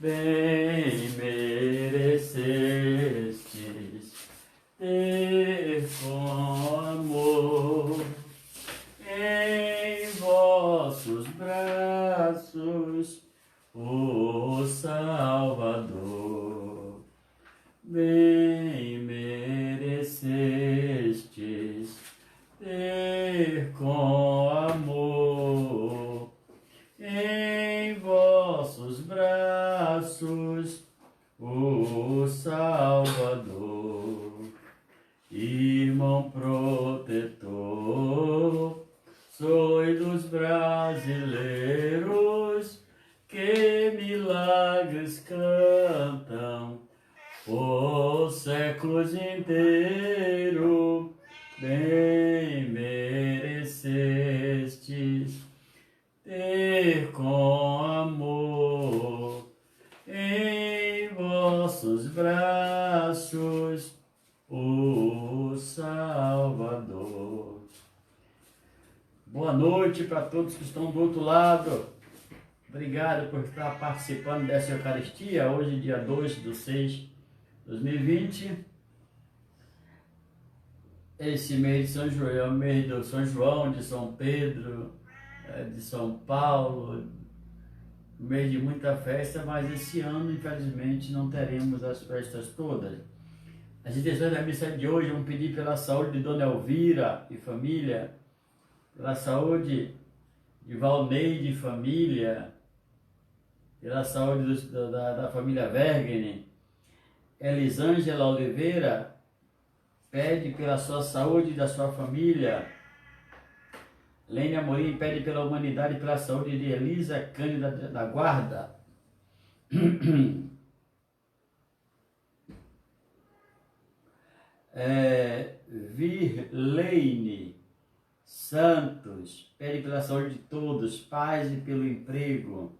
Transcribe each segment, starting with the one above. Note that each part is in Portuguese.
bem merecestes ter com amor em vossos braços o Salvador. Bem merecestes ter com amor em vossos braços o Salvador. Irmão protetor, sois dos brasileiros que milagres cantam por séculos inteiro. Bem merecestes ter com amor em vossos braços o Salvador. Boa noite para todos que estão do outro lado. Obrigado por estar participando dessa Eucaristia, hoje dia 2/6/2020. Esse mês de São João é o mês do São João, de São Pedro, de São Paulo, um mês de muita festa, mas esse ano, infelizmente, não teremos as festas todas. As intenções da missa de hoje vão pedir pela saúde de Dona Elvira e família, pela saúde de Valneide e família, pela saúde da família Vergene. Elisângela Oliveira pede pela sua saúde e da sua família. Lene Amorim pede pela humanidade e pela saúde de Elisa Cândida da Guarda. Virleine Santos pede pela saúde de todos, paz e pelo emprego.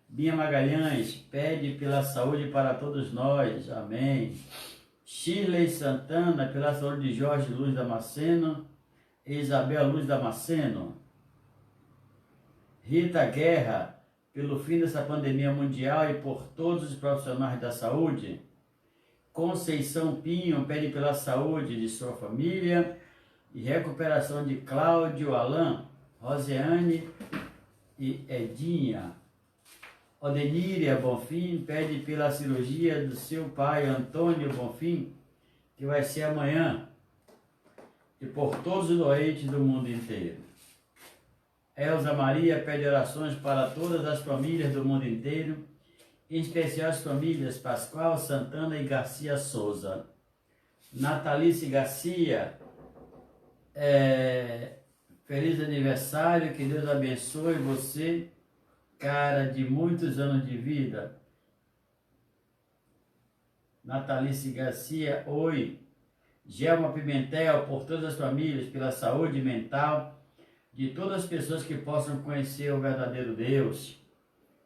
Bia Magalhães pede pela saúde para todos nós, amém. Shirley Santana pela saúde de Jorge Luz Damasceno e Isabel Luz Damasceno. Rita Guerra pelo fim dessa pandemia mundial e por todos os profissionais da saúde. Conceição Pinho pede pela saúde de sua família e recuperação de Cláudio, Alain, Roseane e Edinha. Odeníria Bonfim pede pela cirurgia do seu pai Antônio Bonfim, que vai ser amanhã, e por todos os doentes do mundo inteiro. Elza Maria pede orações para todas as famílias do mundo inteiro, em especial as famílias Pascoal, Santana e Garcia Souza. Natalice Garcia, feliz aniversário, que Deus abençoe você, cara de muitos anos de vida. Natalice Garcia, oi. Gelma Pimentel, por todas as famílias, pela saúde mental de todas as pessoas que possam conhecer o verdadeiro Deus.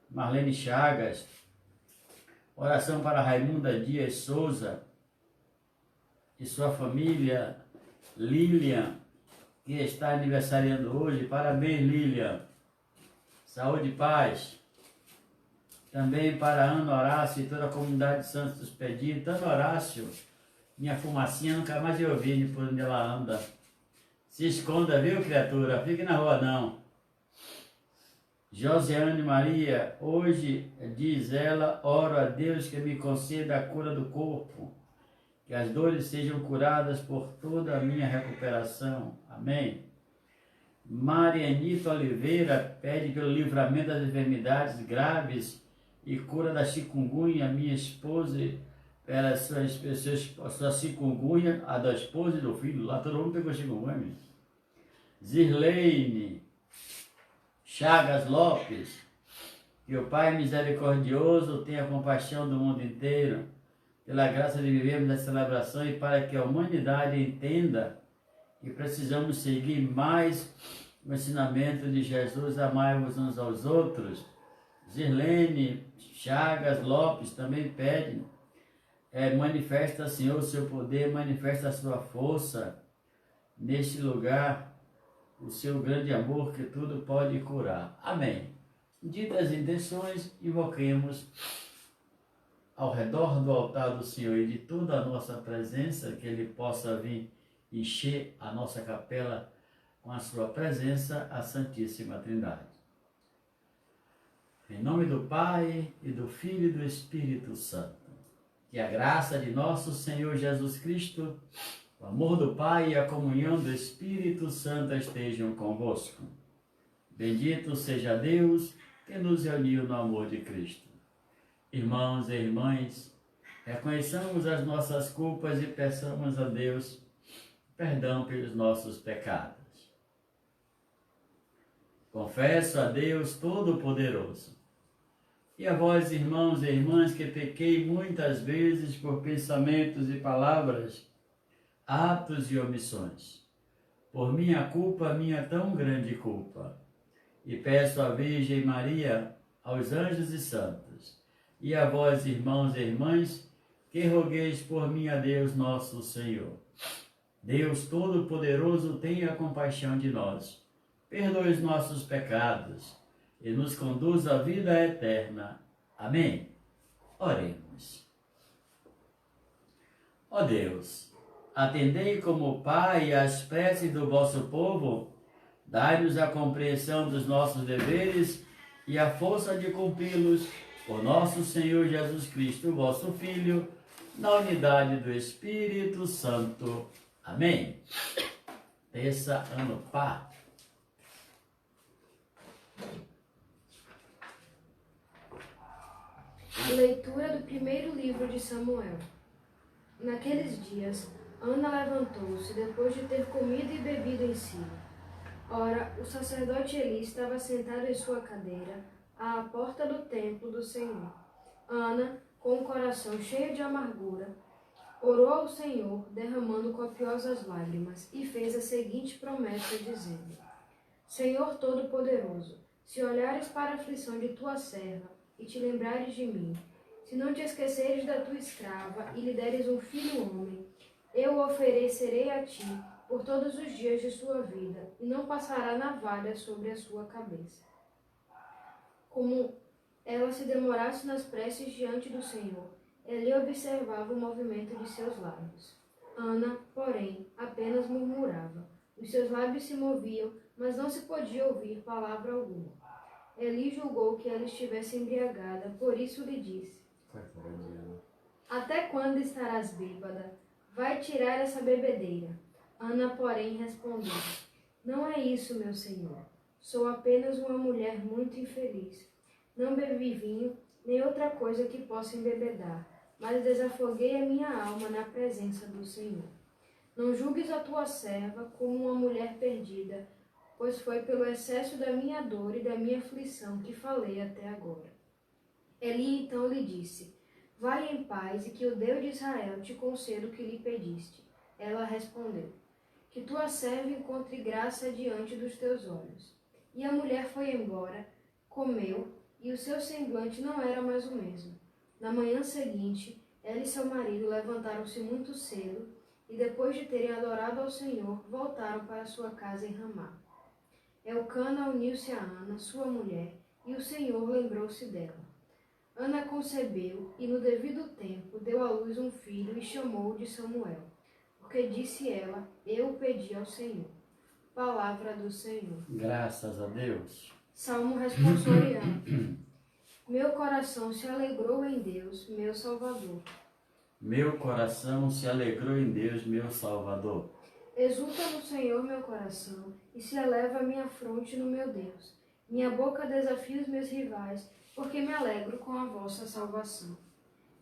Marlene Chagas, oração para Raimunda Dias Souza e sua família. Lilian, que está aniversariando hoje, parabéns Lilian, saúde e paz. Também para Ana Horácio e toda a comunidade de Santos dos Pedidos. Ana Horácio, minha fumacinha nunca mais eu vi por onde ela anda. Se esconda, viu, criatura? Fique na rua, não. Josiane Maria, hoje, diz ela, oro a Deus que me conceda a cura do corpo, que as dores sejam curadas por toda a minha recuperação. Amém. Marianita Oliveira pede pelo livramento das enfermidades graves e cura da chikungunya, minha esposa, pela sua chikungunya, a da esposa e do filho. Lá todo mundo pegou chikungunya. Zirleine Chagas Lopes, que o Pai misericordioso tenha compaixão do mundo inteiro, pela graça de vivermos essa celebração e para que a humanidade entenda que precisamos seguir mais o ensinamento de Jesus, amai-vos uns aos outros. Zirlene Chagas Lopes também pede, manifesta, Senhor, o seu poder, manifesta a sua força neste lugar, o seu grande amor que tudo pode curar. Amém. Ditas intenções, invoquemos ao redor do altar do Senhor e de toda a nossa presença, que Ele possa vir encher a nossa capela com a sua presença, a Santíssima Trindade. Em nome do Pai, e do Filho e do Espírito Santo. Que a graça de nosso Senhor Jesus Cristo, o amor do Pai e a comunhão do Espírito Santo estejam convosco. Bendito seja Deus que nos uniu no amor de Cristo. Irmãos e irmãs, reconheçamos as nossas culpas e peçamos a Deus perdão pelos nossos pecados. Confesso a Deus Todo-Poderoso e a vós, irmãos e irmãs, que pequei muitas vezes por pensamentos e palavras, atos e omissões, por minha culpa, minha tão grande culpa. E peço à Virgem Maria, aos anjos e santos, e a vós, irmãos e irmãs, que rogueis por mim a Deus nosso Senhor. Deus Todo-Poderoso, tenha compaixão de nós, perdoe os nossos pecados e nos conduz à vida eterna. Amém. Oremos. Ó Deus, atendei como Pai às preces do vosso povo, dai-nos a compreensão dos nossos deveres e a força de cumpri-los, por nosso Senhor Jesus Cristo, vosso Filho, na unidade do Espírito Santo. Amém. Terça ano par. Leitura do primeiro livro de Samuel. Naqueles dias, Ana levantou-se depois de ter comido e bebido em Silo. Ora, o sacerdote Eli estava sentado em sua cadeira, à porta do templo do Senhor. Ana, com o coração cheio de amargura, orou ao Senhor, derramando copiosas lágrimas, e fez a seguinte promessa, dizendo: Senhor Todo-Poderoso, se olhares para a aflição de tua serva, e te lembrares de mim, se não te esqueceres da tua escrava, e lhe deres um filho homem, eu o oferecerei a ti por todos os dias de sua vida, e não passará navalha sobre a sua cabeça. Como ela se demorasse nas preces diante do Senhor, Eli observava o movimento de seus lábios. Ana, porém, apenas murmurava. Os seus lábios se moviam, mas não se podia ouvir palavra alguma. Eli julgou que ela estivesse embriagada, por isso lhe disse: Até quando estarás bêbada? Vai tirar essa bebedeira. Ana, porém, respondeu: Não é isso, meu senhor. Sou apenas uma mulher muito infeliz. Não bebi vinho, nem outra coisa que possa embebedar, mas desafoguei a minha alma na presença do Senhor. Não julgues a tua serva como uma mulher perdida, pois foi pelo excesso da minha dor e da minha aflição que falei até agora. Eli então lhe disse: Vai em paz e que o Deus de Israel te conceda o que lhe pediste. Ela respondeu: Que tua serva encontre graça diante dos teus olhos. E a mulher foi embora, comeu, e o seu semblante não era mais o mesmo. Na manhã seguinte, ela e seu marido levantaram-se muito cedo, e depois de terem adorado ao Senhor, voltaram para sua casa em Ramá. Elcana uniu-se a Ana, sua mulher, e o Senhor lembrou-se dela. Ana concebeu, e no devido tempo deu à luz um filho e chamou-o de Samuel, porque disse ela: Eu o pedi ao Senhor. Palavra do Senhor. Graças a Deus. Salmo responsorial. Meu coração se alegrou em Deus, meu Salvador. Meu coração se alegrou em Deus, meu Salvador. Exulta no Senhor meu coração, e se eleva a minha fronte no meu Deus. Minha boca desafia os meus rivais, porque me alegro com a vossa salvação.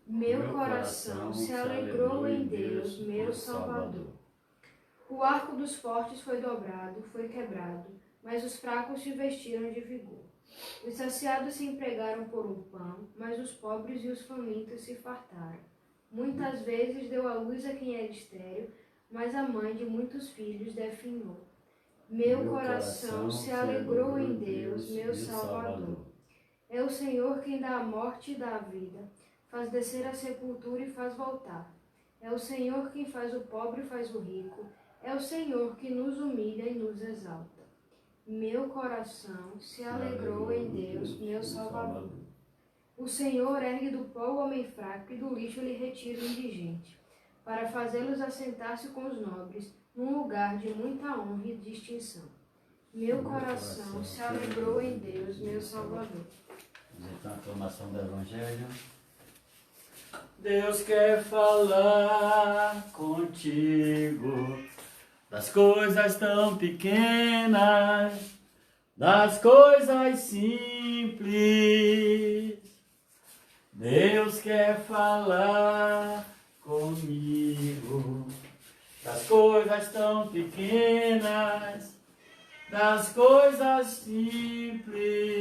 Meu coração se alegrou em Deus, meu Salvador. O arco dos fortes foi dobrado, foi quebrado, mas os fracos se vestiram de vigor. Os saciados se empregaram por um pão, mas os pobres e os famintos se fartaram. Muitas vezes deu à luz a quem era estéril, mas a mãe de muitos filhos definhou. Meu coração se alegrou em Deus, meu Salvador. É o Senhor quem dá a morte e dá a vida, faz descer a sepultura e faz voltar. É o Senhor quem faz o pobre e faz o rico, é o Senhor que nos humilha e nos exalta. Meu coração se alegrou em Deus, meu Salvador. O Senhor ergue do pó o homem fraco e do lixo lhe retira o indigente, para fazê-los assentar-se com os nobres, num lugar de muita honra e distinção. Meu coração se alegrou em Deus, meu Salvador. Então, a aclamação do Evangelho. Deus quer falar contigo das coisas tão pequenas, das coisas simples. Deus quer falar comigo das coisas tão pequenas, das coisas simples.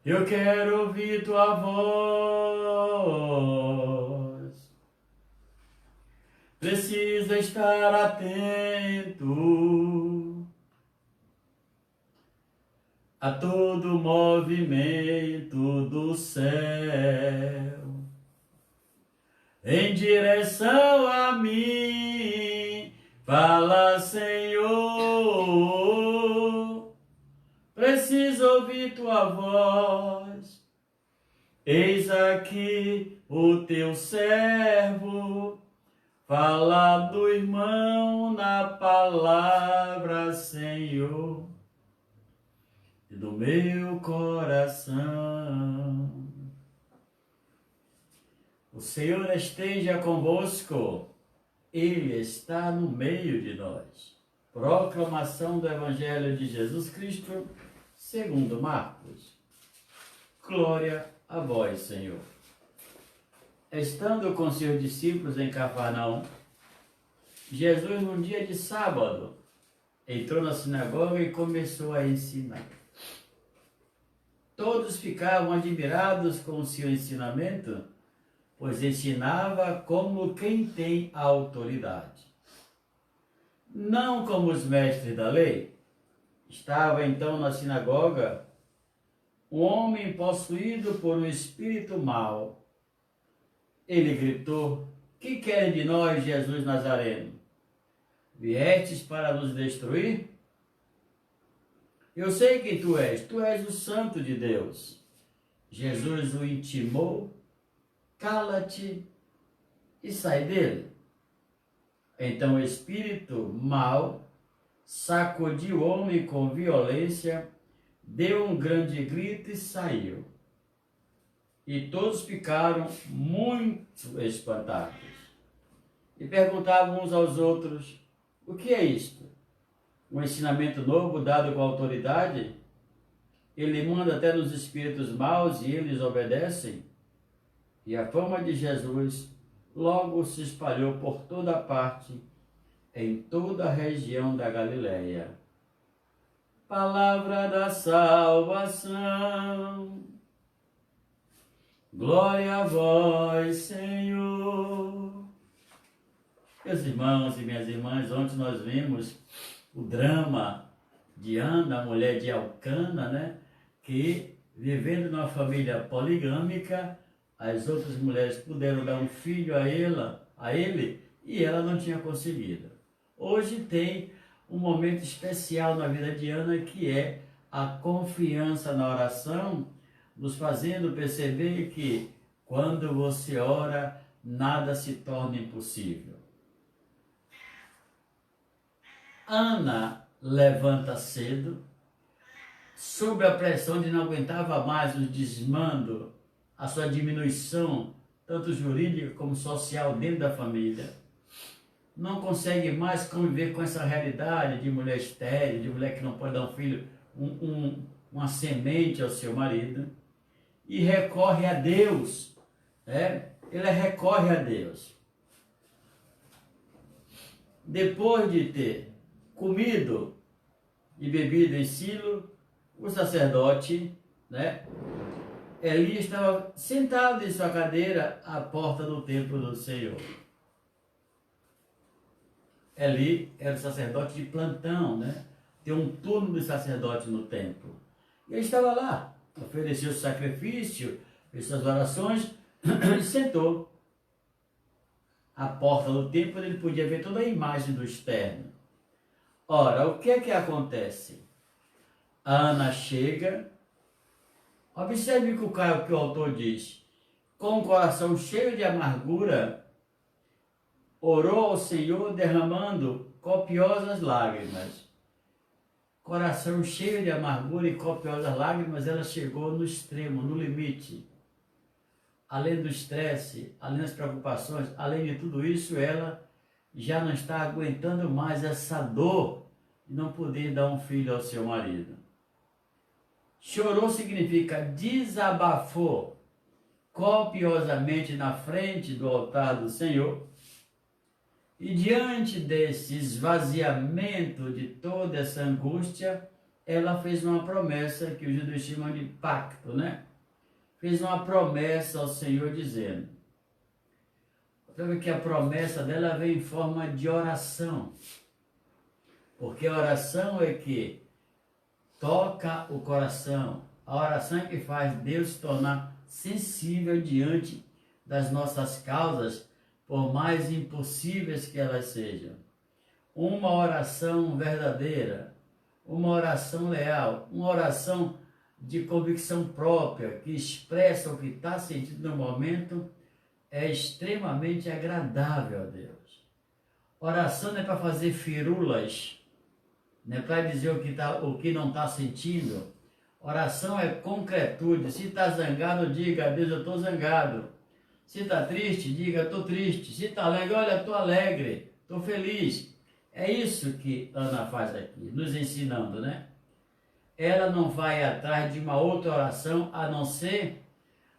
Eu quero ouvir tua voz. Preciso estar atento a todo movimento do céu em direção a mim. Fala, Senhor, preciso ouvir tua voz. Eis aqui o teu servo, fala do irmão na palavra, Senhor, e do meu coração. O Senhor esteja convosco, Ele está no meio de nós. Proclamação do Evangelho de Jesus Cristo, segundo Marcos. Glória a vós, Senhor. Estando com seus discípulos em Cafarnaum, Jesus, num dia de sábado, entrou na sinagoga e começou a ensinar. Todos ficavam admirados com o seu ensinamento, pois ensinava como quem tem autoridade, não como os mestres da lei. Estava então na sinagoga um homem possuído por um espírito mau. Ele gritou: que querem de nós, Jesus Nazareno? Viestes para nos destruir? Eu sei quem tu és o Santo de Deus. Jesus o intimou: cala-te e sai dele. Então o espírito mau sacudiu o homem com violência, deu um grande grito e saiu. E todos ficaram muito espantados e perguntavam uns aos outros: o que é isto? Um ensinamento novo dado com autoridade? Ele manda até nos espíritos maus e eles obedecem? E a fama de Jesus logo se espalhou por toda parte, em toda a região da Galileia. Palavra da salvação. Glória a vós, Senhor. Meus irmãos e minhas irmãs, ontem nós vimos o drama de Ana, a mulher de Elcana, né? Que, vivendo numa família poligâmica, as outras mulheres puderam dar um filho a ele e ela não tinha conseguido. Hoje tem um momento especial na vida de Ana, que é a confiança na oração, nos fazendo perceber que quando você ora, nada se torna impossível. Ana levanta cedo, sob a pressão de não aguentava mais o desmando, a sua diminuição, tanto jurídica como social, dentro da família. Não consegue mais conviver com essa realidade de mulher estéril, de mulher que não pode dar um filho, uma semente ao seu marido, e recorre a Deus, né? Ele recorre a Deus. Depois de ter comido e bebido em Silo, o sacerdote, né? Eli estava sentado em sua cadeira à porta do templo do Senhor. Eli era o sacerdote de plantão, né? Tem um turno de sacerdote no templo. E ele estava lá, ofereceu o sacrifício, fez suas orações e sentou. À porta do templo ele podia ver toda a imagem do externo. Ora, o que é que acontece? A Ana chega Observe que o autor diz: com o coração cheio de amargura, orou ao Senhor derramando copiosas lágrimas. Coração cheio de amargura e copiosas lágrimas, ela chegou no extremo, no limite. Além do estresse, além das preocupações, além de tudo isso, ela já não está aguentando mais essa dor de não poder dar um filho ao seu marido. Chorou significa desabafou copiosamente na frente do altar do Senhor. E diante desse esvaziamento de toda essa angústia, ela fez uma promessa que os judeus chamam de pacto, né? Fez uma promessa ao Senhor dizendo, sabe que a promessa dela vem em forma de oração, porque a oração é que toca o coração, a oração é que faz Deus se tornar sensível diante das nossas causas, por mais impossíveis que elas sejam. Uma oração verdadeira, uma oração leal, uma oração de convicção própria, que expressa o que está sentindo no momento, é extremamente agradável a Deus. Oração não é para fazer firulas, não é para dizer o que não está sentindo. Oração é concretude. Se está zangado, diga a Deus, eu estou zangado. Se está triste, diga, estou triste. Se está alegre, olha, estou alegre, estou feliz. É isso que Ana faz aqui, nos ensinando, né? Ela não vai atrás de uma outra oração, a não ser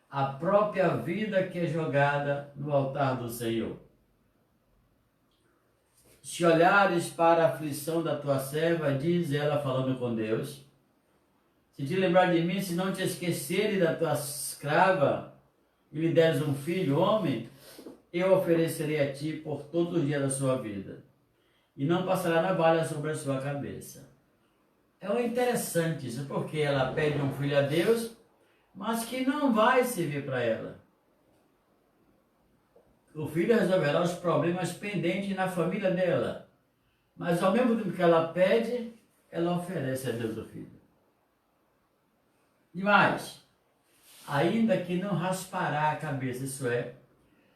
a própria vida que é jogada no altar do Senhor. Se olhares para a aflição da tua serva, diz ela falando com Deus, se te lembrar de mim, se não te esqueceres da tua escrava, e lhe deres um filho, homem, eu oferecerei a ti por todos os dias da sua vida, e não passará navalha sobre a sua cabeça. É interessante isso, porque ela pede um filho a Deus, mas que não vai servir para ela. O filho resolverá os problemas pendentes na família dela, mas ao mesmo tempo que ela pede, ela oferece a Deus o filho. Demais. Ainda que não raspará a cabeça, isso é,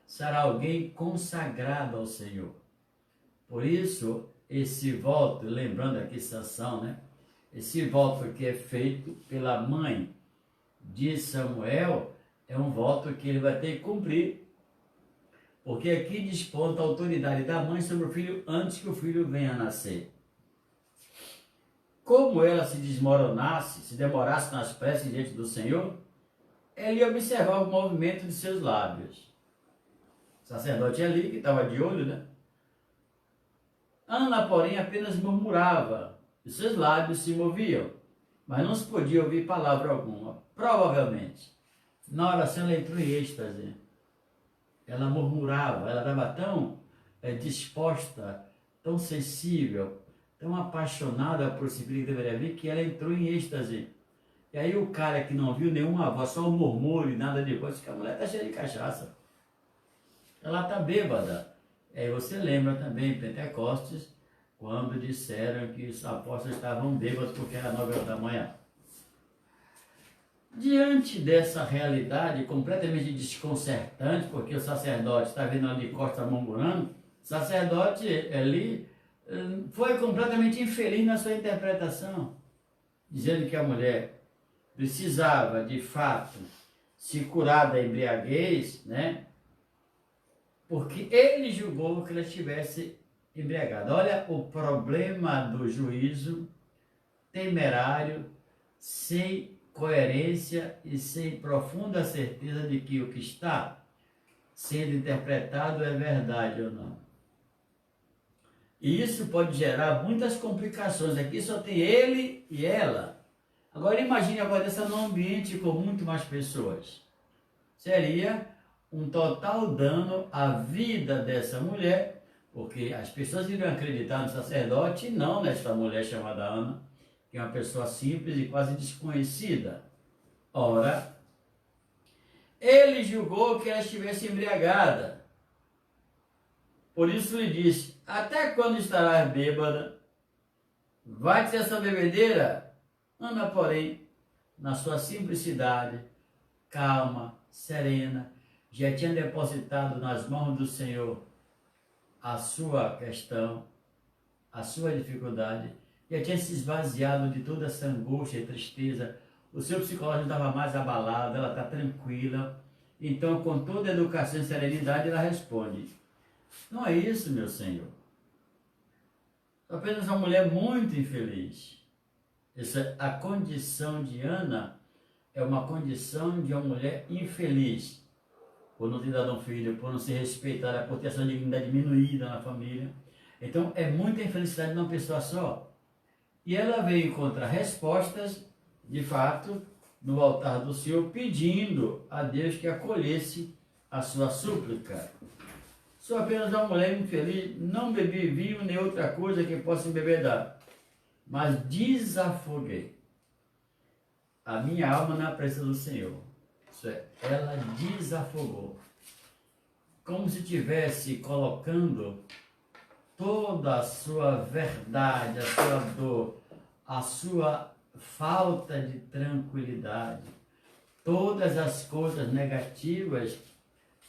será alguém consagrado ao Senhor. Por isso, esse voto, lembrando aqui Sansão, né? Esse voto que é feito pela mãe de Samuel, é um voto que ele vai ter que cumprir. Porque aqui desponta a autoridade da mãe sobre o filho antes que o filho venha a nascer. Como ela se desmoronasse, se demorasse nas preces diante do Senhor, ele ia observar o movimento de seus lábios. O sacerdote ali, que estava de olho, né? Ana, porém, apenas murmurava, e seus lábios se moviam, mas não se podia ouvir palavra alguma. Provavelmente, na oração ela entrou em êxtase. Ela murmurava, ela estava tão disposta, tão sensível, tão apaixonada por esse filho que deveria vir, que ela entrou em êxtase. E aí o cara que não viu nenhuma voz, só um murmúrio e nada depois, disse que a mulher está cheia de cachaça. Ela está bêbada. E aí você lembra também, Pentecostes, quando disseram que os apóstolos estavam bêbados porque era 9 horas da manhã. Diante dessa realidade completamente desconcertante, porque o sacerdote está vendo ali de costas murmurando, o sacerdote ali foi completamente infeliz na sua interpretação, dizendo que a mulher precisava, de fato, se curar da embriaguez, né? Porque ele julgou que ela estivesse embriagada. Olha o problema do juízo temerário, sem coerência e sem profunda certeza de que o que está sendo interpretado é verdade ou não. E isso pode gerar muitas complicações. Aqui só tem ele e ela. Agora imagine agora essa num ambiente com muito mais pessoas. Seria um total dano à vida dessa mulher, porque as pessoas iriam acreditar no sacerdote e não nesta mulher chamada Ana, que é uma pessoa simples e quase desconhecida. Ora, ele julgou que ela estivesse embriagada. Por isso lhe disse, até quando estarás bêbada? Vai-te essa bebedeira? Ana, porém, na sua simplicidade, calma, serena, já tinha depositado nas mãos do Senhor a sua questão, a sua dificuldade, já tinha se esvaziado de toda essa angústia e tristeza, o seu psicológico estava mais abalado, ela está tranquila. Então, com toda a educação e serenidade, ela responde: não é isso, meu Senhor. Sou apenas uma mulher muito infeliz. A condição de Ana é uma condição de uma mulher infeliz, por não ter dado um filho, por não ser respeitada, por ter a sua dignidade diminuída na família. Então, é muita infelicidade numa pessoa só. E ela veio encontrar respostas, de fato, no altar do Senhor, pedindo a Deus que acolhesse a sua súplica. Sou apenas uma mulher infeliz, não bebi vinho nem outra coisa que possa embebedar, mas desafoguei a minha alma na presença do Senhor. Isso é, ela desafogou, como se estivesse colocando toda a sua verdade, a sua dor, a sua falta de tranquilidade, todas as coisas negativas,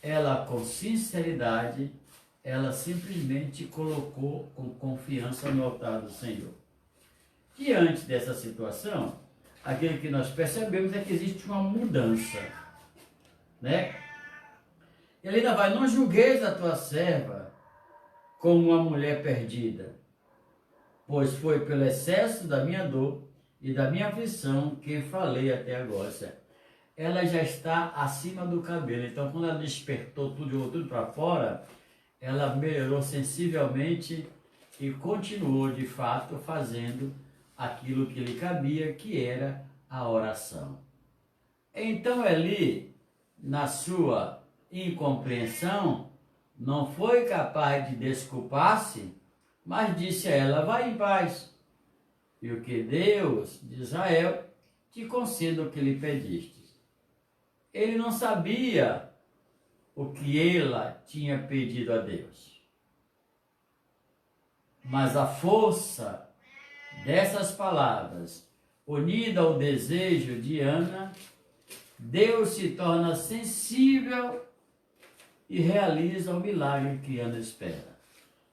ela com sinceridade, ela simplesmente colocou com confiança no altar do Senhor. Diante dessa situação, aquilo que nós percebemos é que existe uma mudança, né? Ele ainda vai: não julgueis a tua serva como uma mulher perdida, pois foi pelo excesso da minha dor e da minha aflição que falei até agora. Ela já está acima do cabelo, então quando ela despertou tudo, jogou tudo para fora, ela melhorou sensivelmente e continuou de fato fazendo aquilo que lhe cabia, que era a oração. Então Eli, na sua incompreensão, não foi capaz de desculpar-se, mas disse a ela: vai em paz, e o que Deus de Israel te conceda o que lhe pediste. Ele não sabia o que ela tinha pedido a Deus, mas a força dessas palavras, unida ao desejo de Ana, Deus se torna sensível e realiza o milagre que Ana espera.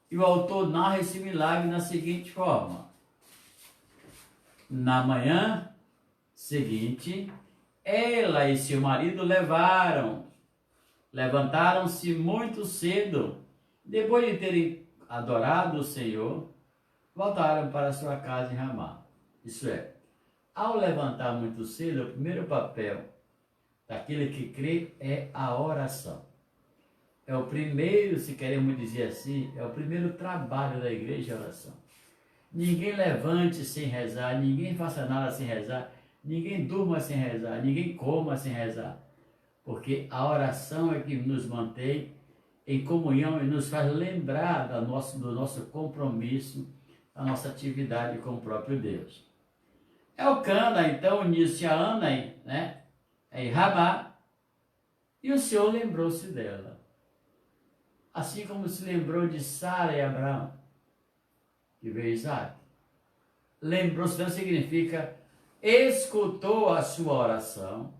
E o autor narra esse milagre na seguinte forma: na manhã seguinte, ela e seu marido levantaram-se muito cedo, depois de terem adorado o Senhor, voltaram para sua casa em Ramá. Isso é, ao levantar muito cedo, o primeiro papel daquele que crê é a oração. É o primeiro, se queremos dizer assim, é o primeiro trabalho da igreja, a oração. Ninguém levante sem rezar, ninguém faça nada sem rezar, ninguém durma sem rezar, ninguém coma sem rezar. Porque a oração é que nos mantém em comunhão e nos faz lembrar do nosso compromisso, da nossa atividade com o próprio Deus. Elcana, então, uniu-se a Ana, né, em Ramá, e o Senhor lembrou-se dela. Assim como se lembrou de Sara e Abraão, que veio Isaac. Lembrou-se dela significa escutou a sua oração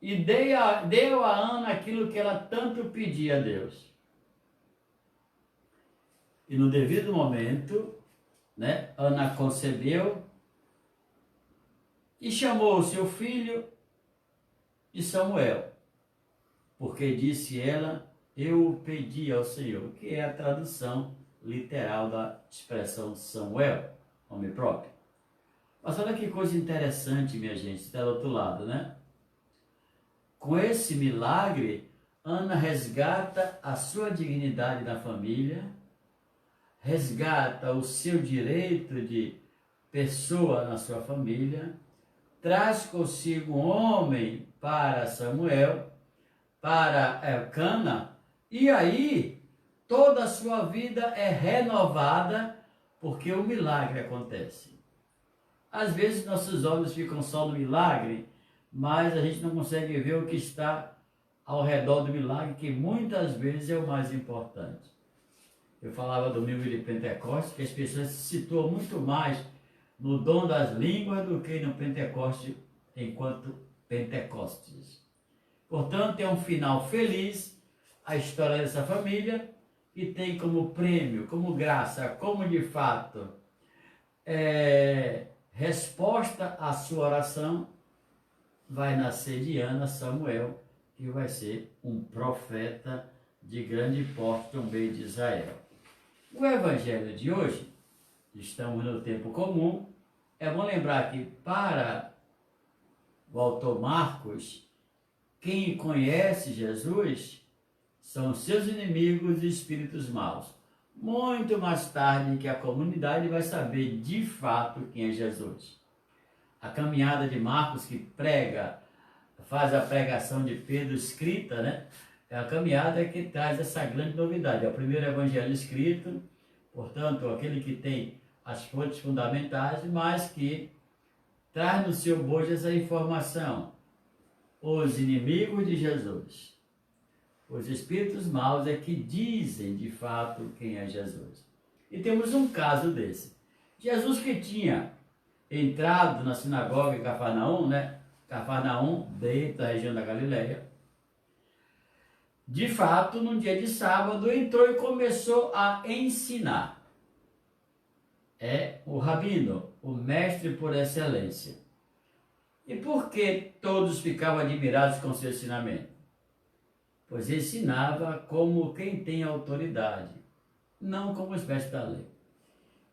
e deu a Ana aquilo que ela tanto pedia a Deus. E no devido momento, né, Ana concebeu e chamou o seu filho de Samuel, porque disse ela: eu o pedi ao Senhor, que é a tradução literal da expressão Samuel, nome próprio. Mas olha que coisa interessante, minha gente, está do outro lado, né? Com esse milagre, Ana resgata a sua dignidade na família, resgata o seu direito de pessoa na sua família, traz consigo um homem para Samuel, para Elcana, e aí toda a sua vida é renovada, porque o milagre acontece. Às vezes nossos olhos ficam só no milagre, mas a gente não consegue ver o que está ao redor do milagre, que muitas vezes é o mais importante. Eu falava domingo de Pentecostes que as pessoas se situam muito mais no dom das línguas do que no Pentecoste enquanto Pentecostes. Portanto, é um final feliz a história dessa família e tem como prêmio, como graça, como de fato resposta à sua oração, vai nascer de Ana Samuel, que vai ser um profeta de grande porte no meio de Israel. O evangelho de hoje, estamos no tempo comum, é bom lembrar que para o autor Marcos, quem conhece Jesus são seus inimigos e espíritos maus. Muito mais tarde que a comunidade vai saber de fato quem é Jesus. A caminhada de Marcos, que faz a pregação de Pedro escrita, né? É a caminhada que traz essa grande novidade. É o primeiro evangelho escrito, portanto, aquele que tem as fontes fundamentais, mas que traz no seu bojo essa informação. Os inimigos de Jesus, os espíritos maus é que dizem de fato quem é Jesus. E temos um caso desse. Jesus que tinha entrado na sinagoga em Cafarnaum, né? Cafarnaum, dentro da região da Galileia. De fato, num dia de sábado, entrou e começou a ensinar. É o rabino, o mestre por excelência. E por que todos ficavam admirados com seu ensinamento? Pois ensinava como quem tem autoridade, não como os mestres da lei.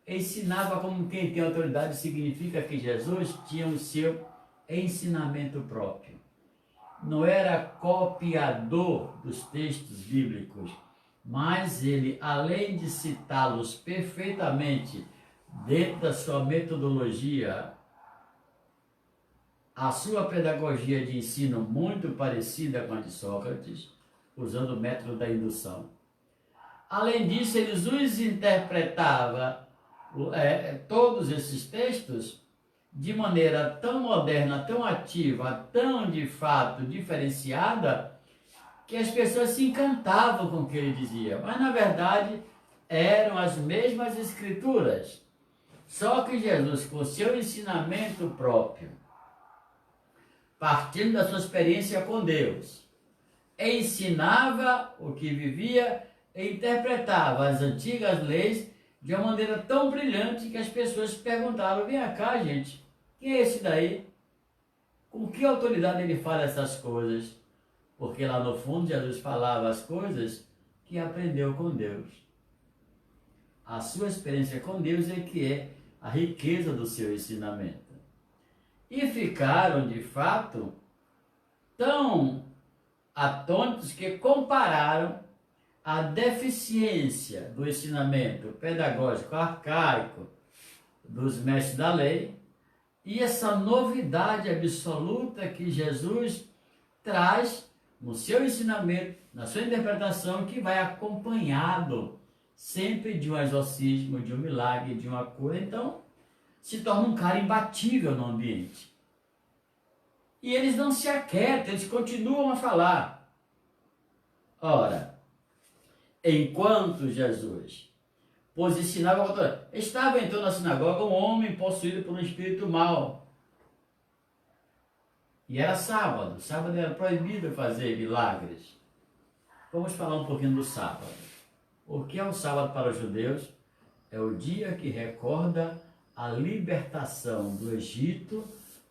Ensinava como quem tem autoridade significa que Jesus tinha o seu ensinamento próprio. Não era copiador dos textos bíblicos, mas ele, além de citá-los perfeitamente dentro da sua metodologia, a sua pedagogia de ensino muito parecida com a de Sócrates, usando o método da indução. Além disso, ele os interpretava, todos esses textos, de maneira tão moderna, tão ativa, tão de fato diferenciada, que as pessoas se encantavam com o que ele dizia. Mas, na verdade, eram as mesmas escrituras. Só que Jesus, com seu ensinamento próprio, partindo da sua experiência com Deus, ensinava o que vivia e interpretava as antigas leis de uma maneira tão brilhante que as pessoas perguntaram: vem cá, gente, quem é esse daí? Com que autoridade ele fala essas coisas? Porque lá no fundo Jesus falava as coisas que aprendeu com Deus. A sua experiência com Deus é que é a riqueza do seu ensinamento. E ficaram, de fato, tão atônitos que compararam a deficiência do ensinamento pedagógico arcaico dos mestres da lei e essa novidade absoluta que Jesus traz no seu ensinamento, na sua interpretação, que vai acompanhado sempre de um exorcismo, de um milagre, de uma cura. Então, se torna um cara imbatível no ambiente. E eles não se aquietam, eles continuam a falar. Ora, enquanto Jesus posicionava, estava entrando na sinagoga um homem possuído por um espírito mau. E era sábado. Sábado era proibido fazer milagres. Vamos falar um pouquinho do sábado. O que é o sábado para os judeus? É o dia que recorda a libertação do Egito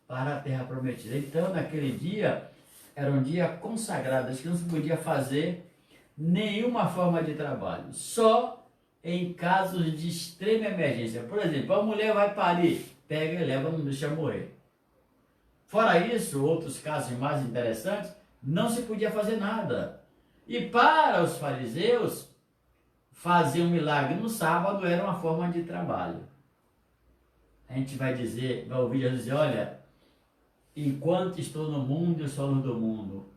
para a terra prometida. Então, naquele dia, era um dia consagrado, que não se podia fazer nenhuma forma de trabalho, só em casos de extrema emergência. Por exemplo, a mulher vai parir, pega e leva, não deixa morrer. Fora isso, outros casos mais interessantes, não se podia fazer nada. E para os fariseus, fazer um milagre no sábado era uma forma de trabalho. A gente vai ouvir Jesus dizer: olha, enquanto estou no mundo, eu sou luz do mundo.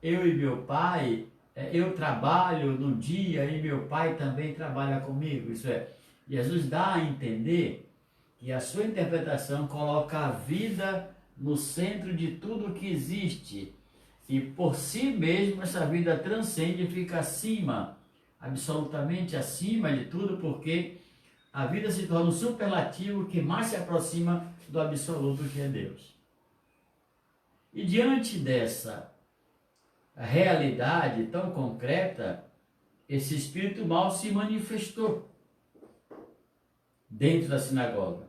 Eu e meu Pai, eu trabalho no dia e meu Pai também trabalha comigo. Isso é, Jesus dá a entender que a sua interpretação coloca a vida no centro de tudo que existe. E por si mesmo essa vida transcende e fica acima, absolutamente acima de tudo, porque a vida se torna um superlativo que mais se aproxima do absoluto que é Deus. E diante dessa realidade tão concreta, esse espírito mau se manifestou dentro da sinagoga.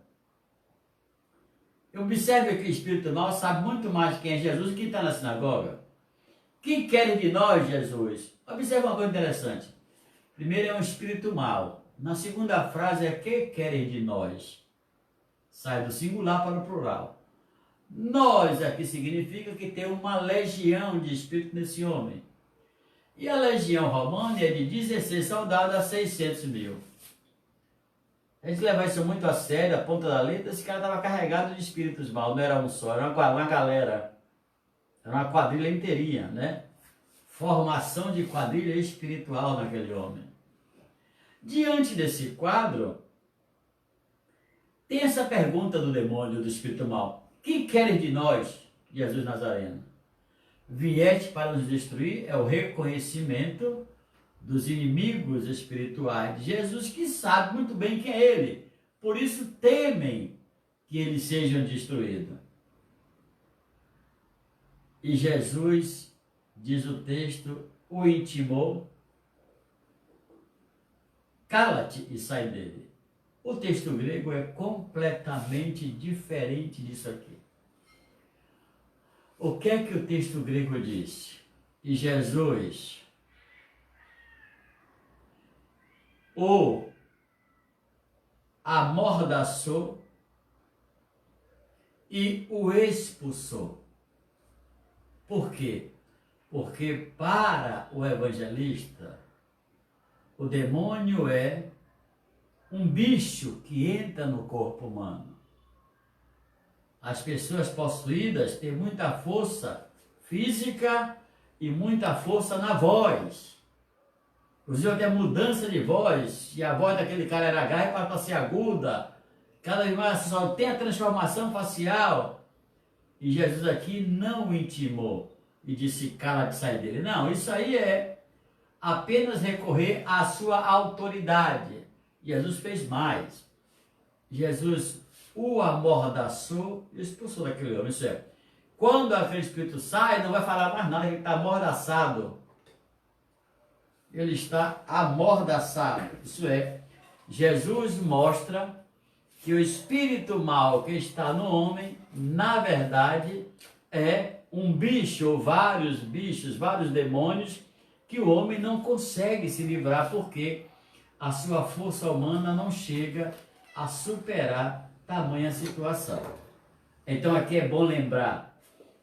Observe que o espírito mau sabe muito mais quem é Jesus do que está na sinagoga. O que querem de nós, Jesus? Observe uma coisa interessante. Primeiro é um espírito mau. Na segunda frase é que querem de nós. Sai do singular para o plural. Nós aqui significa que tem uma legião de espírito nesse homem. E a legião romana é de 16 soldados a 600 mil. A gente leva isso muito a sério, a ponta da letra. Esse cara estava carregado de espíritos maus, não era um só, era uma galera. Era uma quadrilha inteirinha, né? Formação de quadrilha espiritual naquele homem. Diante desse quadro, tem essa pergunta do demônio, do espírito mau. Que querem de nós, Jesus Nazareno? Vieste para nos destruir? É o reconhecimento dos inimigos espirituais de Jesus, que sabe muito bem quem é ele. Por isso temem que eles sejam destruídos. E Jesus, diz o texto, o intimou: cala-te e sai dele. O texto grego é completamente diferente disso aqui. O que é que o texto grego diz? E Jesus o amordaçou e o expulsou. Por quê? Porque para o evangelista, o demônio é um bicho que entra no corpo humano. As pessoas possuídas têm muita força física e muita força na voz. Inclusive até mudança de voz, e a voz daquele cara era grave para ser aguda. Cada vez mais só tem a transformação facial. E Jesus aqui não o intimou e disse: cala-te, sai dele. Não, isso aí é apenas recorrer à sua autoridade. Jesus fez mais. Jesus o amordaçou e expulsou daquele homem. Isso é, quando aquele espírito sai, não vai falar mais nada, ele está amordaçado. Ele está amordaçado. Isso é, Jesus mostra que o espírito mau que está no homem, na verdade, é um bicho, ou vários bichos, vários demônios, que o homem não consegue se livrar, porque a sua força humana não chega a superar tamanha situação. Então aqui é bom lembrar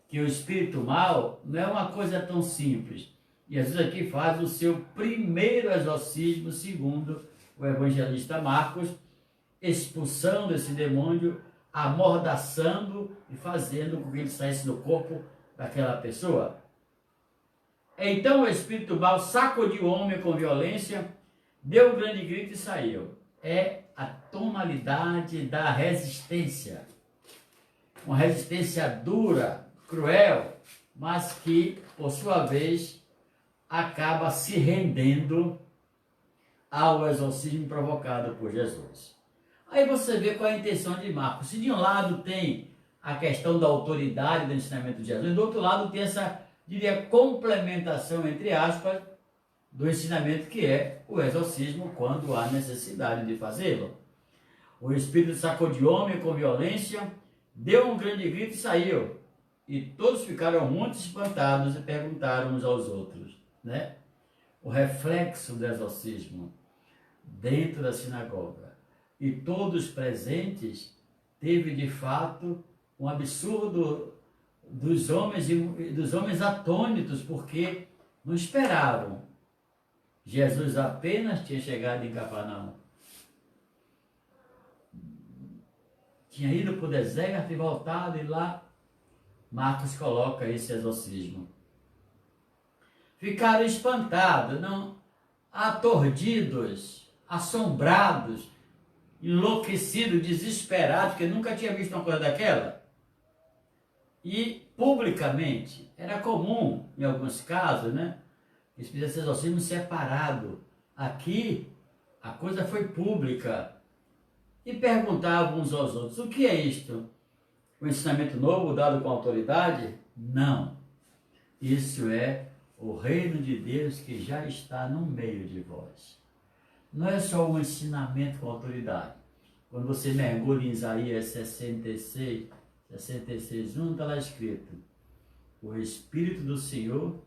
que o espírito mau não é uma coisa tão simples. Jesus aqui faz o seu primeiro exorcismo, segundo o evangelista Marcos, expulsando esse demônio, amordaçando e fazendo com que ele saísse do corpo daquela pessoa. Então o espírito mau sacudiu o homem com violência, deu um grande grito e saiu. É a tonalidade da resistência. Uma resistência dura, cruel, mas que, por sua vez, acaba se rendendo ao exorcismo provocado por Jesus. Aí você vê qual é a intenção de Marcos. Se de um lado tem a questão da autoridade do ensinamento de Jesus, do outro lado tem essa, diria, complementação, entre aspas, do ensinamento que é o exorcismo quando há necessidade de fazê-lo. O espírito sacudiu o homem com violência, deu um grande grito e saiu. E todos ficaram muito espantados e perguntaram uns aos outros, né? O reflexo do exorcismo dentro da sinagoga. E todos presentes teve de fato um absurdo dos homens atônitos, porque não esperavam. Jesus apenas tinha chegado em Cafarnaum. Tinha ido para o deserto e voltado, e lá Marcos coloca esse exorcismo. Ficaram espantados, não, atordidos, assombrados, enlouquecidos, desesperados, porque nunca tinha visto uma coisa daquela. E publicamente, era comum, em alguns casos, né? Eles fizeram esse exorcismo separado. Aqui, a coisa foi pública. e perguntavam uns aos outros: o que é isto? O ensinamento novo dado com autoridade? Não. Isso é o reino de Deus que já está no meio de vós. Não é só um ensinamento com autoridade. Quando você mergulha em Isaías 66, 1, está lá escrito: o Espírito do Senhor,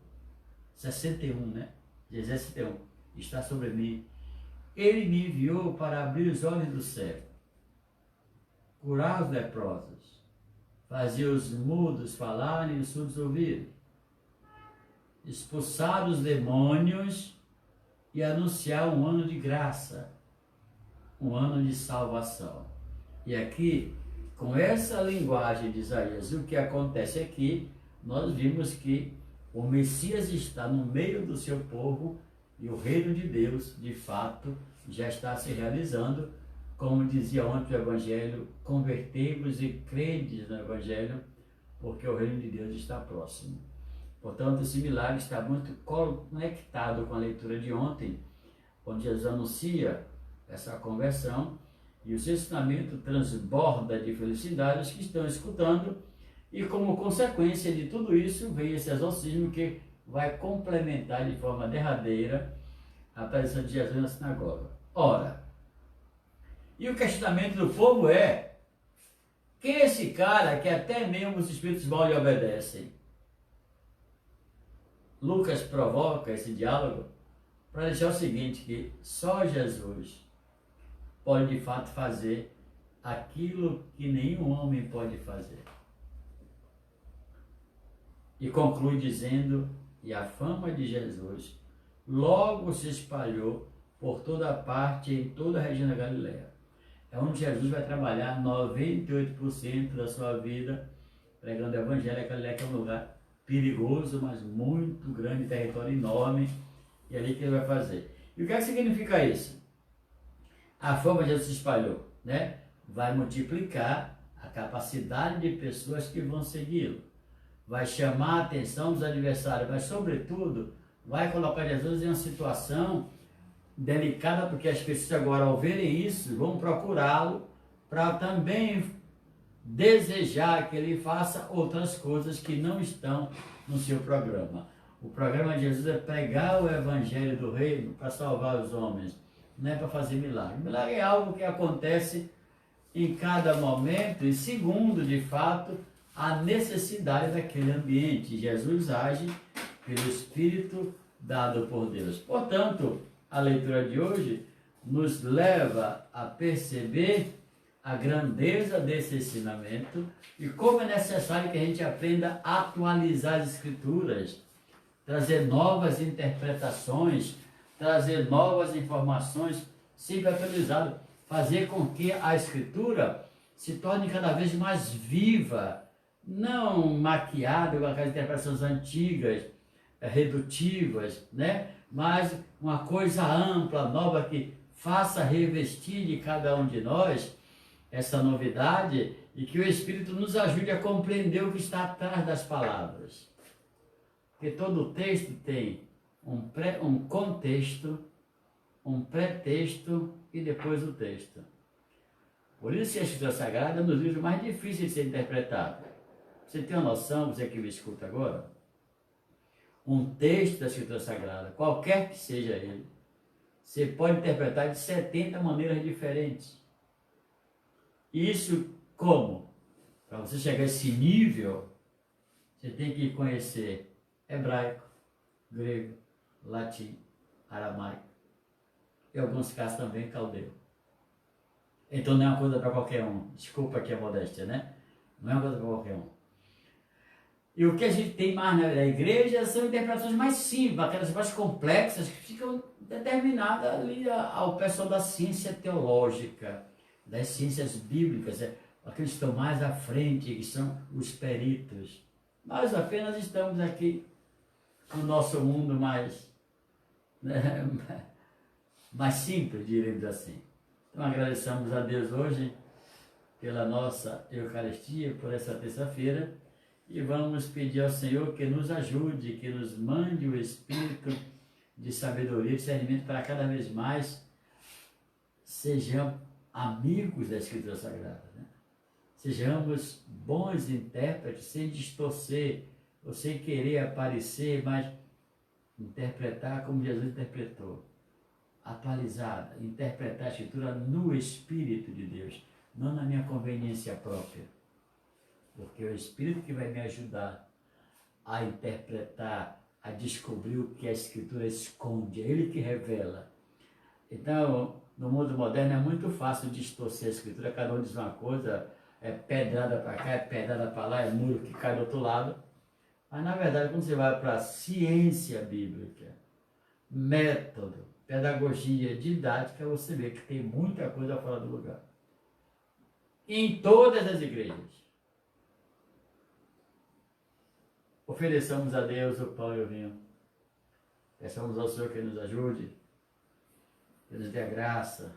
61, né? Isaías 61, está sobre mim. Ele me enviou para abrir os olhos do cego, curar os leprosos, fazer os mudos falarem e os surdos ouvirem, expulsar os demônios e anunciar um ano de graça, um ano de salvação. E aqui, com essa linguagem de Isaías, o que acontece aqui, nós vimos que o Messias está no meio do seu povo e o reino de Deus, de fato, já está se realizando, como dizia ontem o Evangelho: convertei-vos e credes no Evangelho, porque o reino de Deus está próximo. Portanto, esse milagre está muito conectado com a leitura de ontem, onde Jesus anuncia essa conversão e o seu ensinamento transborda de felicidade os que estão escutando, e como consequência de tudo isso vem esse exorcismo que vai complementar de forma derradeira a aparição de Jesus na sinagoga. Ora, e o questionamento do povo é: quem é esse cara que até mesmo os espíritos mal lhe obedecem? Lucas provoca esse diálogo para deixar o seguinte, que só Jesus pode de fato fazer aquilo que nenhum homem pode fazer. E conclui dizendo: e a fama de Jesus logo se espalhou por toda parte, em toda a região da Galileia. É onde Jesus vai trabalhar 98% da sua vida pregando o Evangelho. A Galileia, que é um lugar perigoso, mas muito grande, território enorme, e é ali que ele vai fazer. E o que é que significa isso? A fama de Jesus se espalhou, né? Vai multiplicar a capacidade de pessoas que vão segui-lo, vai chamar a atenção dos adversários, mas sobretudo vai colocar Jesus em uma situação delicada, porque as pessoas agora, ao verem isso, vão procurá-lo para também desejar que ele faça outras coisas que não estão no seu programa. O programa de Jesus é pregar o Evangelho do Reino para salvar os homens, não é para fazer milagre. Milagre é algo que acontece em cada momento e segundo, de fato, a necessidade daquele ambiente. Jesus age pelo Espírito dado por Deus. Portanto, a leitura de hoje nos leva a perceber a grandeza desse ensinamento e como é necessário que a gente aprenda a atualizar as Escrituras, trazer novas interpretações, trazer novas informações, sempre atualizado, fazer com que a Escritura se torne cada vez mais viva, não maquiada com aquelas interpretações antigas, redutivas, né? Mas uma coisa ampla, nova, que faça revestir de cada um de nós essa novidade e que o Espírito nos ajude a compreender o que está atrás das palavras. Porque todo texto tem um contexto, um pretexto e depois o texto. Por isso que a Escritura Sagrada é um dos livros mais difíceis de ser interpretado. Você tem uma noção, você que me escuta agora? Um texto da Escritura Sagrada, qualquer que seja ele, você pode interpretar de 70 maneiras diferentes. Isso como? Para você chegar a esse nível, você tem que conhecer hebraico, grego, latim, aramaico, e em alguns casos também caldeu. Então não é uma coisa para qualquer um. Desculpa aqui a modéstia, né? Não é uma coisa para qualquer um. E o que a gente tem mais na igreja são interpretações mais simples, aquelas mais complexas, que ficam determinadas ali ao pessoal da ciência teológica, das ciências bíblicas, aqueles que estão mais à frente, que são os peritos. Nós apenas estamos aqui no nosso mundo mais, né, mais simples, diremos assim. Então agradecemos a Deus hoje pela nossa Eucaristia, por essa terça-feira, e vamos pedir ao Senhor que nos ajude, que nos mande o Espírito de sabedoria e discernimento para cada vez mais sejamos amigos da Escritura Sagrada, né? Sejamos bons intérpretes, sem distorcer, ou sem querer aparecer, mas interpretar como Jesus interpretou. Atualizada, interpretar a Escritura no Espírito de Deus, não na minha conveniência própria. Porque é o Espírito que vai me ajudar a interpretar, a descobrir o que a Escritura esconde, é Ele que revela. Então, no mundo moderno é muito fácil distorcer a Escritura, cada um diz uma coisa, é pedrada para cá, é pedrada para lá, é muro que cai do outro lado. Mas, na verdade, quando você vai para a ciência bíblica, método, pedagogia, didática, você vê que tem muita coisa fora do lugar. Em todas as igrejas. Ofereçamos a Deus o pão e o vinho. Peçamos ao Senhor que nos ajude, que nos dê a graça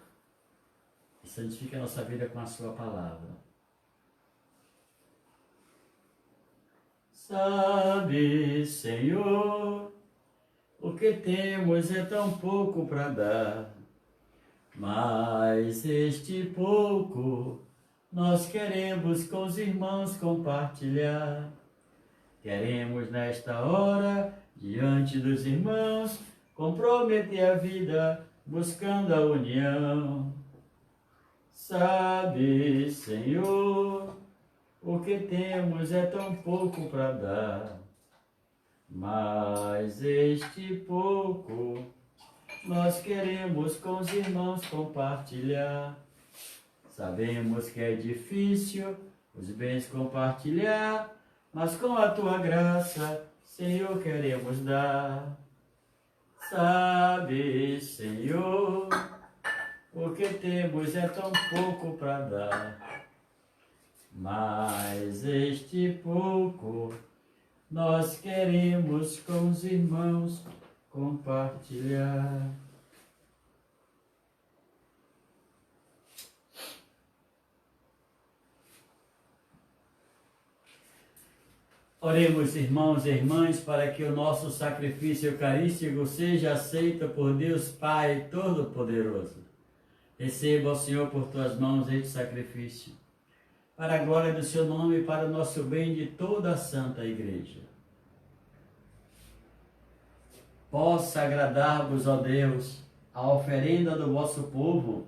e santifique a nossa vida com a sua palavra. Sabe, Senhor, o que temos é tão pouco para dar, mas este pouco nós queremos com os irmãos compartilhar. Queremos nesta hora, diante dos irmãos, comprometer a vida, buscando a união. Sabe, Senhor, o que temos é tão pouco para dar, mas este pouco nós queremos com os irmãos compartilhar. Sabemos que é difícil os bens compartilhar, mas com a tua graça, Senhor, queremos dar. Sabe, Senhor, o que temos é tão pouco para dar, mas este pouco nós queremos com os irmãos compartilhar. Oremos, irmãos e irmãs, para que o nosso sacrifício eucarístico seja aceito por Deus Pai Todo-Poderoso. Receba, ó Senhor, por tuas mãos este sacrifício, para a glória do seu nome e para o nosso bem de toda a Santa Igreja. Possa agradar-vos, ó Deus, a oferenda do vosso povo,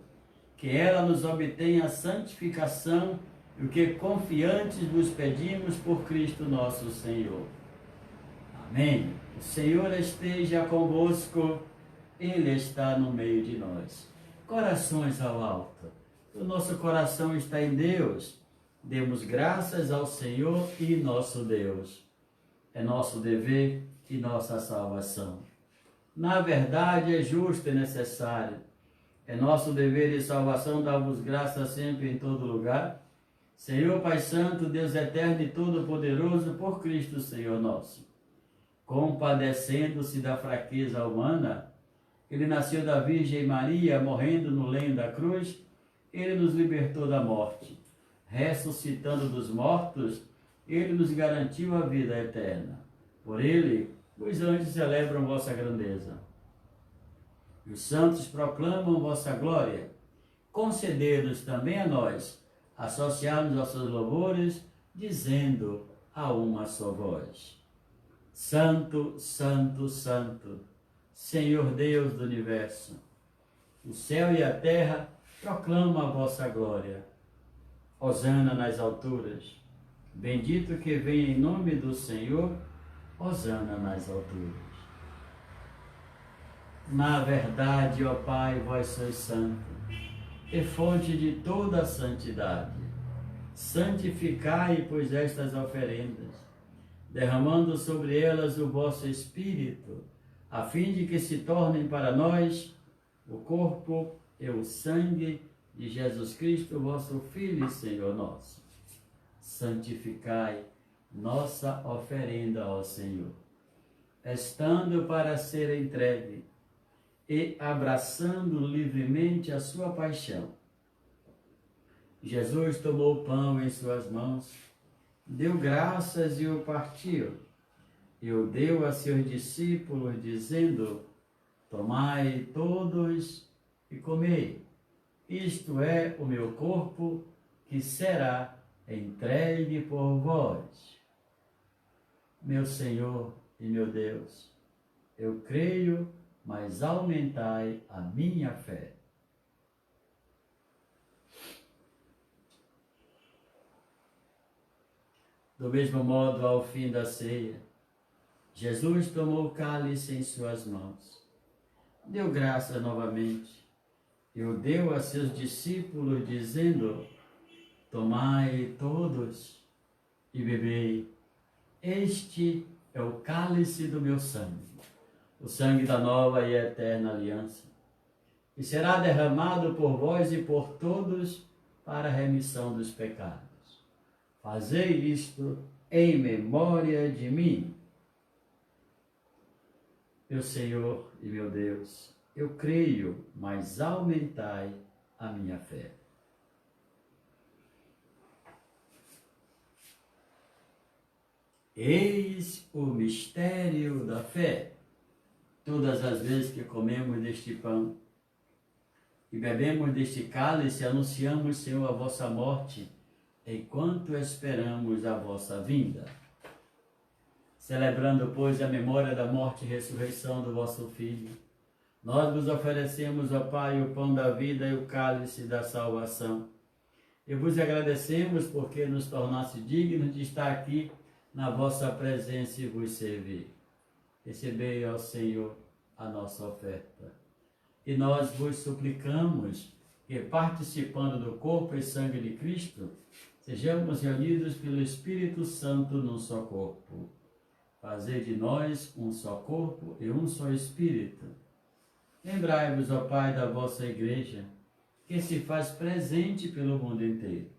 que ela nos obtenha a santificação e o que confiantes vos pedimos por Cristo nosso Senhor. Amém. O Senhor esteja convosco, Ele está no meio de nós. Corações ao alto. O nosso coração está em Deus. Demos graças ao Senhor e nosso Deus. É nosso dever e nossa salvação. Na verdade, é justo e necessário. É nosso dever e salvação dar-vos graças sempre em todo lugar. Senhor Pai Santo, Deus eterno e todo-poderoso, por Cristo Senhor nosso. Compadecendo-se da fraqueza humana, Ele nasceu da Virgem Maria, morrendo no lenho da cruz, Ele nos libertou da morte. Ressuscitando dos mortos, Ele nos garantiu a vida eterna. Por Ele, os anjos celebram vossa grandeza. E os santos proclamam vossa glória. Concedei-nos também a nós, associar-nos aos seus louvores, dizendo a uma só voz: Santo, Santo, Santo, Senhor Deus do Universo, o céu e a terra proclamam a vossa glória. Hosana nas alturas, bendito que vem em nome do Senhor, hosana nas alturas. Na verdade, ó Pai, vós sois santo, e fonte de toda a santidade. Santificai, pois, estas oferendas, derramando sobre elas o vosso Espírito, a fim de que se tornem para nós o corpo e o sangue de Jesus Cristo, vosso Filho e Senhor nosso. Santificai nossa oferenda ao Senhor, estando para ser entregue e abraçando livremente a sua paixão. Jesus tomou o pão em suas mãos, deu graças e o partiu, e o deu a seus discípulos, dizendo: Tomai todos e comei, isto é o meu corpo, que será entregue por vós. Meu Senhor e meu Deus, eu creio, mas aumentai a minha fé. Do mesmo modo, ao fim da ceia, Jesus tomou o cálice em suas mãos, deu graças novamente e o deu a seus discípulos, dizendo: tomai todos e bebei, este é o cálice do meu sangue, o sangue da nova e eterna aliança, que será derramado por vós e por todos para a remissão dos pecados. Fazei isto em memória de mim. Meu Senhor e meu Deus, eu creio, mas aumentai a minha fé. Eis o mistério da fé. Todas as vezes que comemos deste pão e bebemos deste cálice, anunciamos, Senhor, a vossa morte, enquanto esperamos a vossa vinda. Celebrando, pois, a memória da morte e ressurreição do vosso Filho, nós vos oferecemos, ó Pai, o pão da vida e o cálice da salvação. E vos agradecemos porque nos tornaste dignos de estar aqui na vossa presença e vos servir. Recebei, ó Senhor, a nossa oferta. E nós vos suplicamos que, participando do corpo e sangue de Cristo, sejamos reunidos pelo Espírito Santo num só corpo. Fazei de nós um só corpo e um só Espírito. Lembrai-vos, ó Pai, da vossa Igreja, que se faz presente pelo mundo inteiro.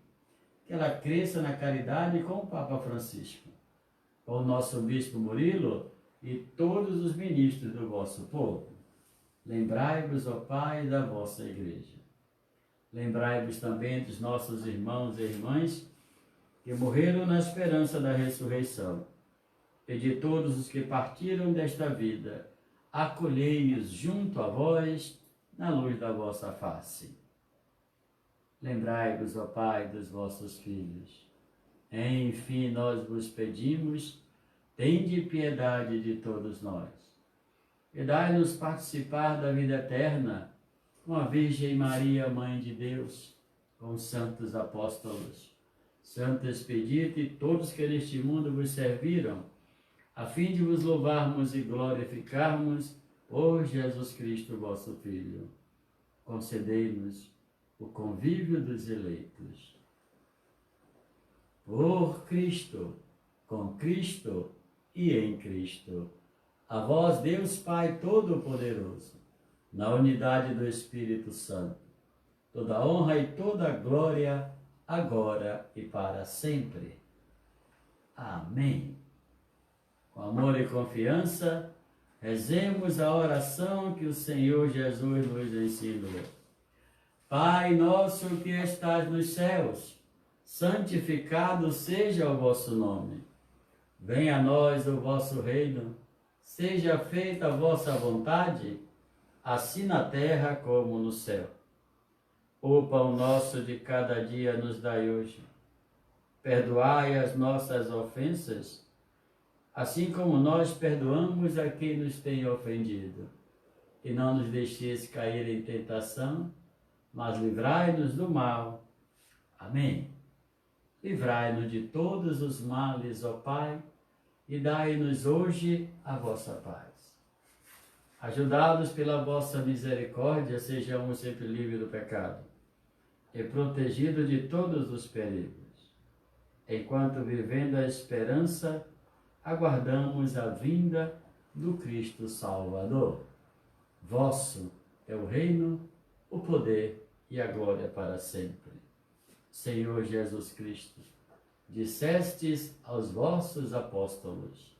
Que ela cresça na caridade com o Papa Francisco, com o nosso Bispo Murilo e todos os ministros do vosso povo. Lembrai-vos, ó Pai, da vossa Igreja. Lembrai-vos também dos nossos irmãos e irmãs que morreram na esperança da ressurreição, e de todos os que partiram desta vida, acolhei-os junto a vós na luz da vossa face. Lembrai-vos, ó Pai, dos vossos filhos. Enfim, nós vos pedimos, tende piedade de todos nós, e dai-nos participar da vida eterna com a Virgem Maria, Mãe de Deus, com os santos apóstolos, Santo Expedito e todos que neste mundo vos serviram, a fim de vos louvarmos e glorificarmos por Jesus Cristo, vosso Filho. Concedei-nos o convívio dos eleitos. Por Cristo, com Cristo e em Cristo. A vós, Deus Pai Todo-Poderoso, na unidade do Espírito Santo, toda honra e toda glória, agora e para sempre. Amém. Com amor e confiança, rezemos a oração que o Senhor Jesus nos ensinou. Pai nosso que estás nos céus, santificado seja o vosso nome. Venha a nós o vosso reino, seja feita a vossa vontade, assim na terra como no céu. O pão nosso de cada dia nos dai hoje. Perdoai as nossas ofensas, assim como nós perdoamos a quem nos tem ofendido. E não nos deixeis cair em tentação, mas livrai-nos do mal. Amém. Livrai-nos de todos os males, ó Pai, e dai-nos hoje a vossa paz. Ajudados pela vossa misericórdia, sejamos sempre livres do pecado e protegidos de todos os perigos. Enquanto vivendo a esperança, aguardamos a vinda do Cristo Salvador. Vosso é o reino, o poder e a glória para sempre. Senhor Jesus Cristo, dissestes aos vossos apóstolos: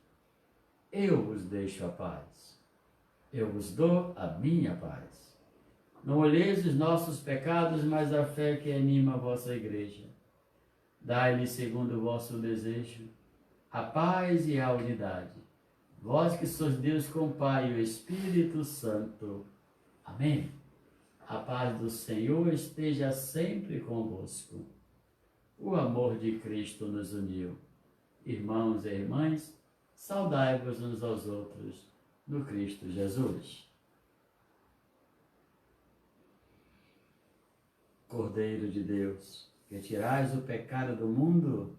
eu vos deixo a paz, eu vos dou a minha paz. Não olheis os nossos pecados, mas a fé que anima a vossa igreja. Dai-lhe, segundo o vosso desejo, a paz e a unidade. Vós que sois Deus com o Pai e o Espírito Santo. Amém. A paz do Senhor esteja sempre convosco. O amor de Cristo nos uniu. Irmãos e irmãs, saudai-vos uns aos outros no Cristo Jesus. Cordeiro de Deus, que tirais o pecado do mundo,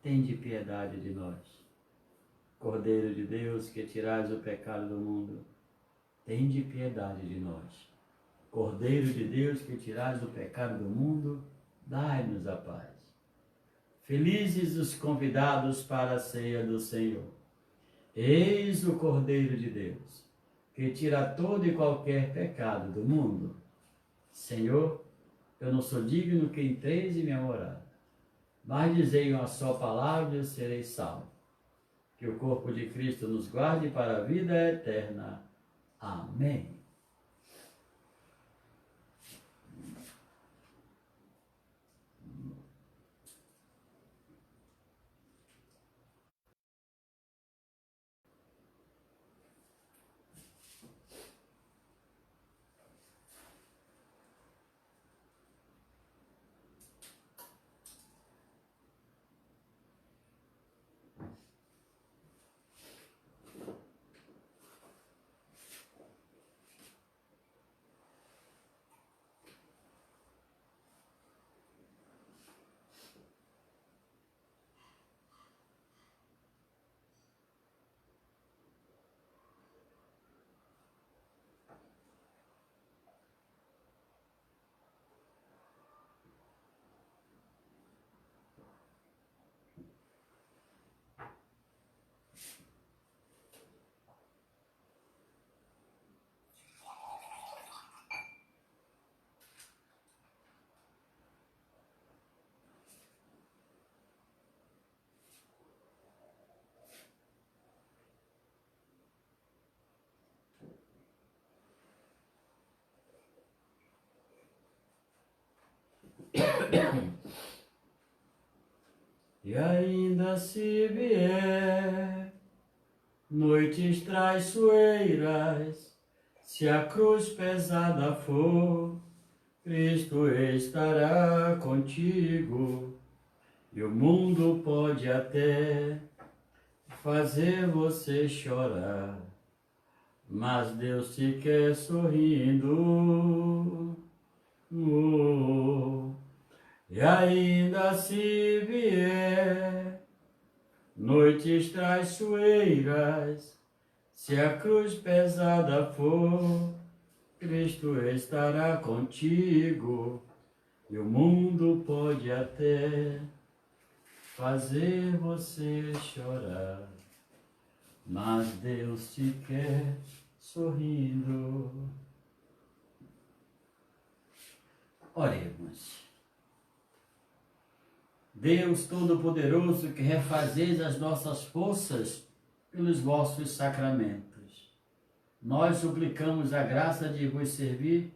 tende piedade de nós. Cordeiro de Deus, que tirais o pecado do mundo, tende piedade de nós. Cordeiro de Deus, que tirais o pecado do mundo, dai-nos a paz. Felizes os convidados para a ceia do Senhor. Eis o Cordeiro de Deus, que tira todo e qualquer pecado do mundo. Senhor, eu não sou digno que entreis em minha morada, mas dizei uma só palavra e eu serei salvo. Que o corpo de Cristo nos guarde para a vida eterna. Amém. E ainda se vier noites traiçoeiras, se a cruz pesada for, Cristo estará contigo. E o mundo pode até fazer você chorar, mas Deus te quer sorrindo. E ainda se vier noites traiçoeiras, se a cruz pesada for, Cristo estará contigo. E o mundo pode até fazer você chorar, mas Deus te quer sorrindo. Oremos. Deus Todo-Poderoso, que refazeis as nossas forças pelos vossos sacramentos, nós suplicamos a graça de vos servir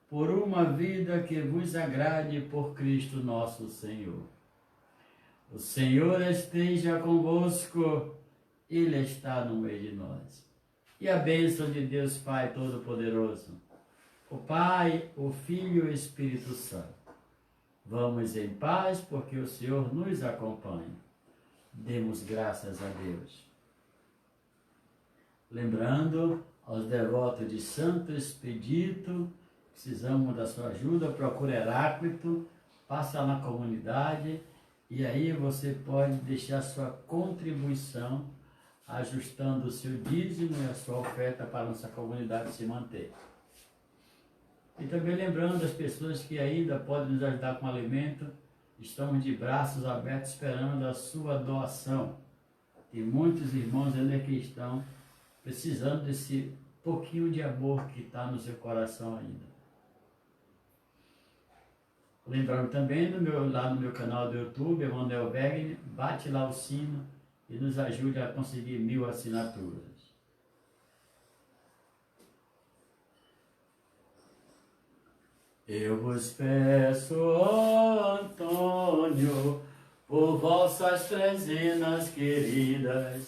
por uma vida que vos agrade por Cristo nosso Senhor. O Senhor esteja convosco, Ele está no meio de nós. E a bênção de Deus Pai Todo-Poderoso, o Pai, o Filho e o Espírito Santo. Vamos em paz, porque o Senhor nos acompanha. Demos graças a Deus. Lembrando aos devotos de Santo Expedito, precisamos da sua ajuda, procure Heráclito, passa na comunidade e aí você pode deixar sua contribuição, ajustando o seu dízimo e a sua oferta para a nossa comunidade se manter. E também lembrando as pessoas que ainda podem nos ajudar com alimento, estamos de braços abertos esperando a sua doação. Tem muitos irmãos ainda que estão precisando desse pouquinho de amor que está no seu coração ainda. Lembrando também lá no meu canal do YouTube, Emanuel Wegner, bate lá o sino e nos ajude a conseguir 1000 assinaturas. Eu vos peço, ó Antônio, por vossas trezenas queridas,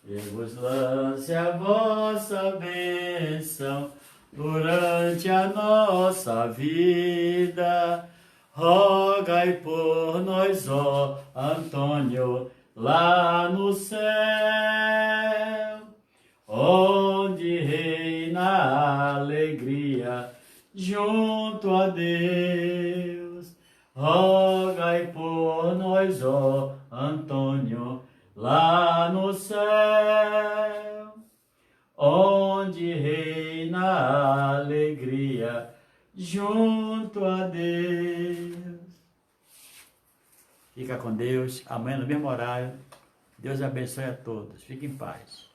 eu vos lance a vossa bênção, durante a nossa vida. Rogai por nós, ó Antônio, lá no céu, onde reina a alegria junto a Deus. Rogai por nós, ó Antônio, lá no céu, onde reina a alegria junto a Deus. Fica com Deus. Amanhã no mesmo horário. Deus abençoe a todos. Fique em paz.